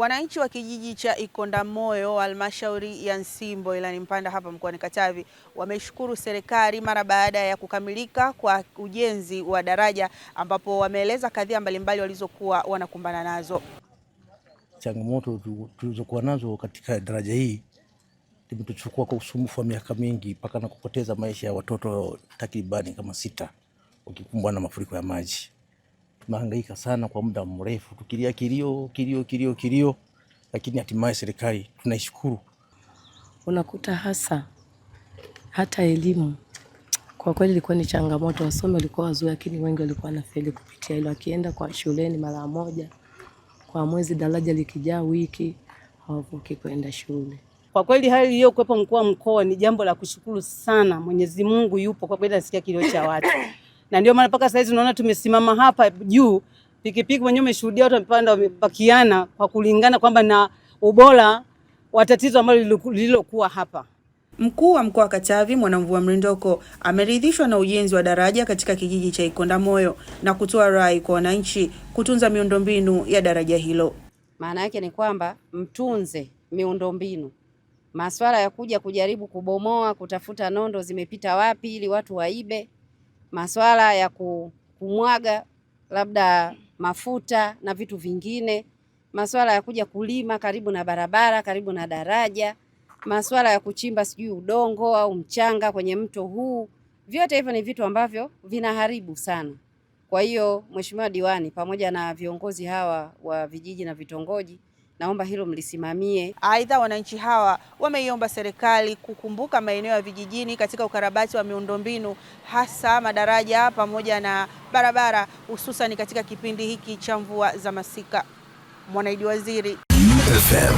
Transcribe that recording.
Wananchi wa kijiji cha Ikondamoyo, halmashauri ya Nsimbo ilani Mpanda hapa mkoani Katavi, wameshukuru serikali mara baada ya kukamilika kwa ujenzi wa daraja, ambapo wameeleza kadhia mbalimbali walizokuwa wanakumbana nazo. Changamoto tulizokuwa nazo katika daraja hii limetuchukua kwa usumbufu wa miaka mingi mpaka na kupoteza maisha ya watoto takribani kama 6 wakikumbwa na mafuriko ya maji. Tumehangaika sana kwa muda mrefu tukilia kilio, lakini hatimaye serikali tunaishukuru. Unakuta hata elimu kwa kweli ilikuwa ni changamoto. Wasomi walikuwa wazuri, lakini wengi walikuwa wanafeli kupitia hilo. Akienda kwa shuleni mara moja kwa mwezi, daraja likijaa wiki hawavuki kwenda shule. Kwa kweli hali iliyokuwepo mkuu wa mkoa ni jambo la kushukuru sana. Mwenyezi Mungu yupo, kwa kweli nasikia kilio cha watu. Na ndio maana mpaka sasa hizi unaona tumesimama hapa juu, pikipiki wenyewe umeshuhudia watu wamepanda wamepakiana kwa kulingana kwamba na ubora wa tatizo ambalo lililokuwa hapa. Mkuu wa mkoa wa Katavi Mwanamvua Mrindoko ameridhishwa na ujenzi wa daraja katika kijiji cha Ikondamoyo na kutoa rai kwa wananchi kutunza miundombinu ya daraja hilo. Maana yake ni kwamba mtunze miundombinu. Masuala ya kuja kujaribu kubomoa, kutafuta nondo zimepita wapi ili watu waibe, masuala ya kumwaga labda mafuta na vitu vingine, masuala ya kuja kulima karibu na barabara, karibu na daraja, masuala ya kuchimba sijui udongo au mchanga kwenye mto huu, vyote hivyo ni vitu ambavyo vinaharibu sana. Kwa hiyo Mheshimiwa Diwani pamoja na viongozi hawa wa vijiji na vitongoji, naomba hilo mlisimamie. Aidha, wananchi hawa wameiomba serikali kukumbuka maeneo ya vijijini katika ukarabati wa miundombinu, hasa madaraja pamoja na barabara, hususan katika kipindi hiki cha mvua za masika. Mwanaidi Waziri FM.